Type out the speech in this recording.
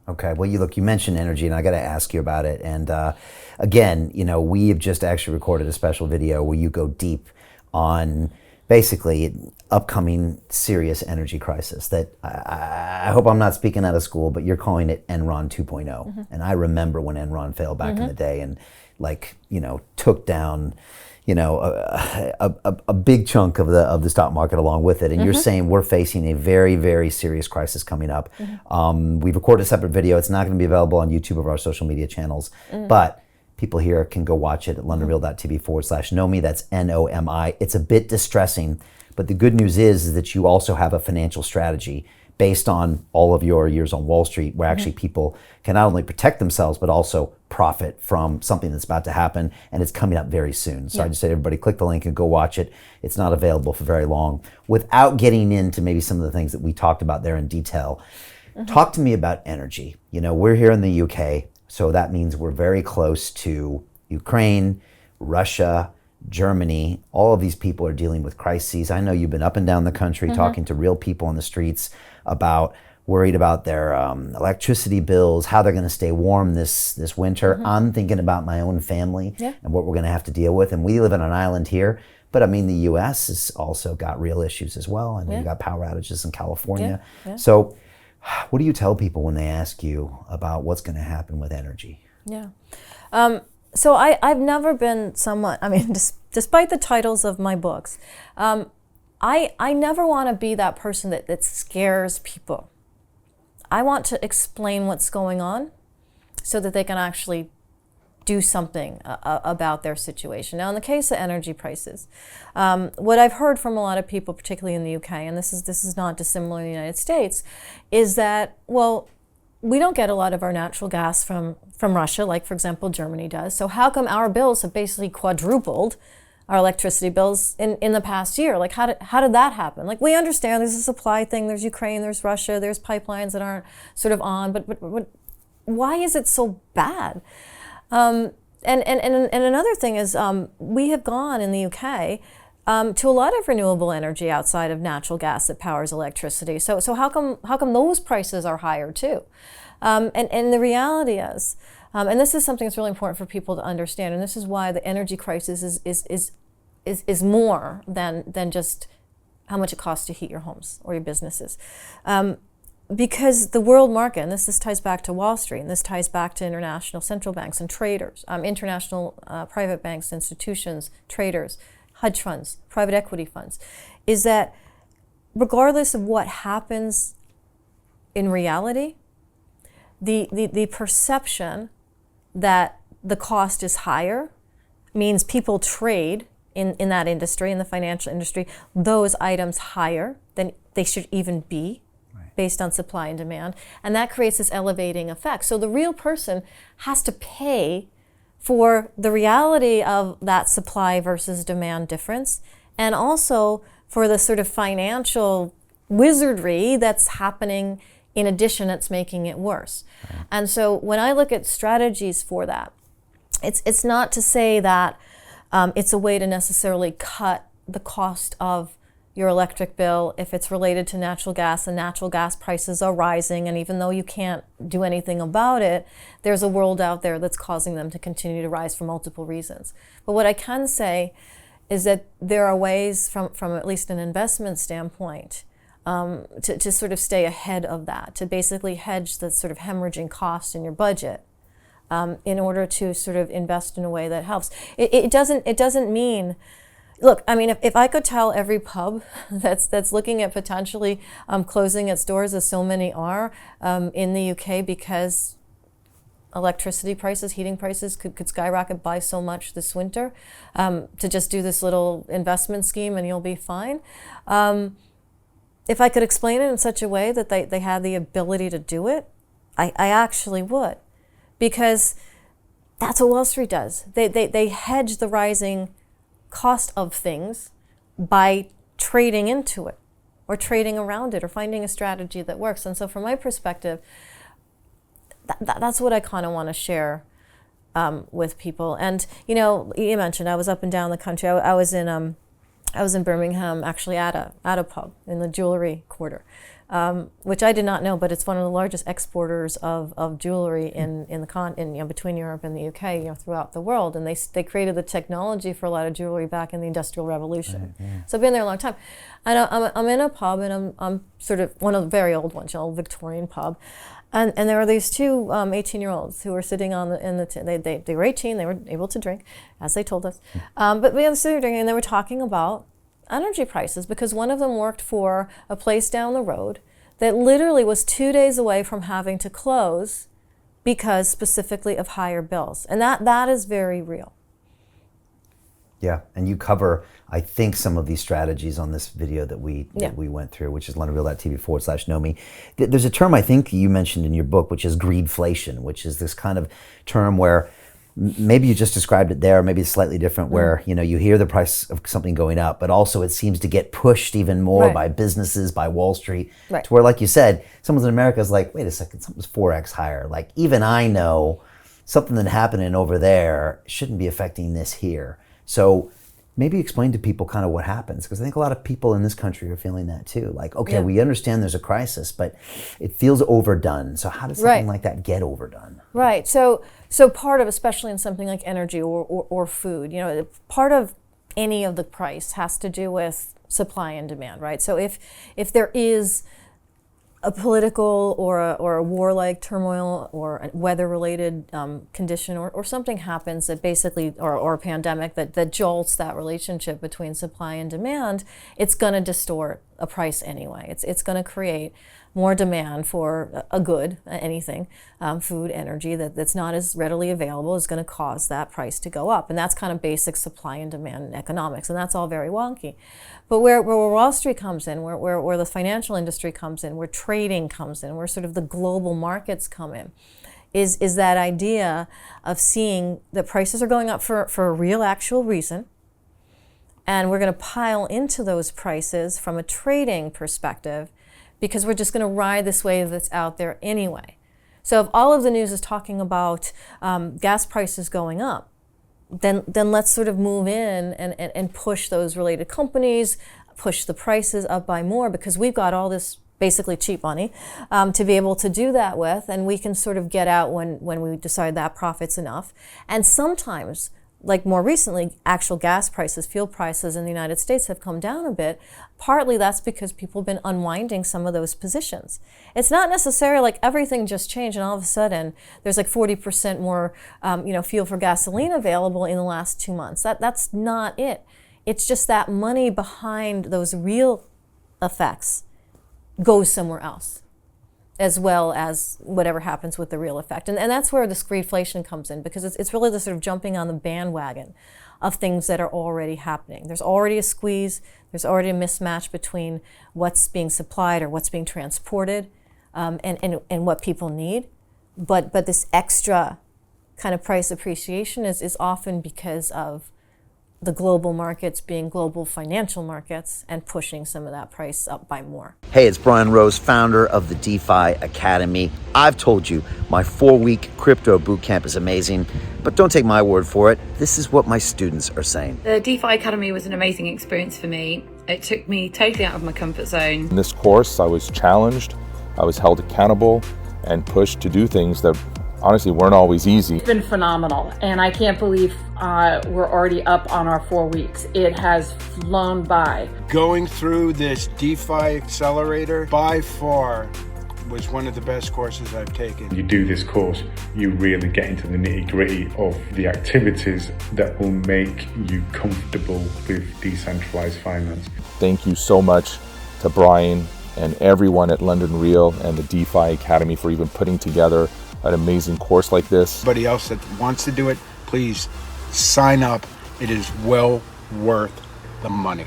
Okay. Well, you mentioned energy, and I got to ask you about it. And again, we have just actually recorded a special video where you go deep on basically upcoming serious energy crisis that I hope I'm not speaking out of school, but you're calling it Enron 2.0. Mm-hmm. And I remember when Enron failed back in the day and took down a big chunk of the stock market along with it. And you're saying we're facing a very, very serious crisis coming up. We've recorded a separate video. It's not going to be available on YouTube or our social media channels, but people here can go watch it at londonreal.tv/Nomi. That's Nomi. It's a bit distressing, but the good news is that you also have a financial strategy based on all of your years on Wall Street, where actually people can not only protect themselves, but also profit from something that's about to happen, and it's coming up very soon. So I just say to everybody, click the link and go watch it. It's not available for very long. Without getting into maybe some of the things that we talked about there in detail, talk to me about energy. We're here in the UK, so that means we're very close to Ukraine, Russia, Germany. All of these people are dealing with crises. I know you've been up and down the country talking to real people on the streets worried about their electricity bills, how they're going to stay warm this winter. I'm thinking about my own family and what we're going to have to deal with. And we live on an island here, but I mean, the U.S. has also got real issues as well. And you got power outages in California. So what do you tell people when they ask you about what's going to happen with energy? So I've never been someone, despite the titles of my books, I never want to be that person that scares people. I want to explain what's going on so that they can actually do something about their situation. Now, in the case of energy prices, what I've heard from a lot of people, particularly in the UK, and this is not dissimilar in the United States, is that, well, we don't get a lot of our natural gas from Russia, like, for example, Germany does. So how come our bills have basically quadrupled, our electricity bills, in the past year? Like, how did that happen? Like, we understand there's a supply thing, there's Ukraine, there's Russia, there's pipelines that aren't sort of on, but why is it so bad? And another thing is, we have gone in the UK to a lot of renewable energy outside of natural gas that powers electricity. So how come those prices are higher too? And the reality is, and this is something that's really important for people to understand, and this is why the energy crisis is more than just how much it costs to heat your homes or your businesses. Because the world market, and this ties back to Wall Street, and this ties back to international central banks and traders, international private banks, institutions, traders, hedge funds, private equity funds, is that regardless of what happens in reality, the perception that the cost is higher means people trade in that industry, in the financial industry, those items higher than they should even be, based on supply and demand. And that creates this elevating effect. So the real person has to pay for the reality of that supply versus demand difference, and also for the sort of financial wizardry that's happening in addition that's making it worse. Right. And so when I look at strategies for that, it's not to say that it's a way to necessarily cut the cost of your electric bill if it's related to natural gas, and natural gas prices are rising, and even though you can't do anything about it, there's a world out there that's causing them to continue to rise for multiple reasons. But what I can say is that there are ways from at least an investment standpoint to sort of stay ahead of that, to basically hedge the sort of hemorrhaging cost in your budget in order to sort of invest in a way that helps. It doesn't mean, look, I mean, if I could tell every pub that's looking at potentially closing its doors, as so many are in the UK, because electricity prices, heating prices could skyrocket by so much this winter, to just do this little investment scheme and you'll be fine. If I could explain it in such a way that they had the ability to do it, I actually would, because that's what Wall Street does. They hedge the rising cost of things by trading into it or trading around it or finding a strategy that works. And so from my perspective, that's what I kind of want to share with people. And you mentioned I was up and down the country. I was in Birmingham, actually at a pub in the jewelry quarter, which I did not know, but it's one of the largest exporters of jewelry in between Europe and the UK, throughout the world. And they created the technology for a lot of jewelry back in the Industrial Revolution. Right, yeah. So I've been there a long time. And I'm in a pub, and I'm sort of one of the very old ones, old Victorian pub. And there were these two 18-year-olds who were sitting they were 18, they were able to drink, as they told us. But we were sitting drinking, and they were talking about energy prices, because one of them worked for a place down the road that literally was 2 days away from having to close because specifically of higher bills. And that is very real. Yeah, and you cover, I think, some of these strategies on this video that we went through, which is LondonReal.tv/Nomi. There's a term I think you mentioned in your book, which is greedflation, which is this kind of term where maybe you just described it there, maybe it's slightly different, where you hear the price of something going up, but also it seems to get pushed even more by businesses, by Wall Street, to where, like you said, someone in America is like, wait a second, something's 4x higher. Like, even I know something that happening over there shouldn't be affecting this here. So maybe explain to people kind of what happens, because I think a lot of people in this country are feeling that too. Like, okay, we understand there's a crisis, but it feels overdone. So how does something like that get overdone? Right. So part of, especially in something like energy or food, part of any of the price has to do with supply and demand, right? So if there is a political or a war-like turmoil or a weather-related condition or something happens that basically, or a pandemic that jolts that relationship between supply and demand, it's going to distort a price anyway. It's going to create more demand for a good, anything, food, energy, that's not as readily available is going to cause that price to go up. And that's kind of basic supply and demand in economics, and that's all very wonky. But where Wall Street comes in, where the financial industry comes in, where trading comes in, where sort of the global markets come in, is that idea of seeing that prices are going up for a real actual reason, and we're going to pile into those prices from a trading perspective, because we're just going to ride this wave that's out there anyway. So if all of the news is talking about gas prices going up, then let's sort of move in and push those related companies, push the prices up by more, because we've got all this basically cheap money to be able to do that with, and we can sort of get out when we decide that profit's enough. And sometimes, like more recently, actual gas prices, fuel prices in the United States have come down a bit. Partly that's because people have been unwinding some of those positions. It's not necessarily like everything just changed and all of a sudden there's like 40% more fuel for gasoline available in the last 2 months. That's not it. It's just that money behind those real effects goes somewhere else, as well as whatever happens with the real effect. And that's where this greedflation comes in, because it's really the sort of jumping on the bandwagon of things that are already happening. There's already a squeeze, there's already a mismatch between what's being supplied or what's being transported and what people need. But this extra kind of price appreciation is often because of the global markets being global financial markets and pushing some of that price up by more. Hey, it's Brian Rose, founder of the DeFi Academy. I've told you my 4-week crypto bootcamp is amazing, but don't take my word for it. This is what my students are saying. The DeFi Academy was an amazing experience for me. It took me totally out of my comfort zone. In this course, I was challenged, I was held accountable, and pushed to do things that honestly weren't always easy. It's been phenomenal, and I can't believe we're already up on our 4 weeks. It has flown by. Going through this DeFi accelerator by far was one of the best courses I've taken. You do this course, you really get into the nitty-gritty of the activities that will make you comfortable with decentralized finance. Thank you so much to Brian and everyone at London Real and the DeFi Academy for even putting together an amazing course like this. Anybody else that wants to do it, please sign up. It is well worth the money.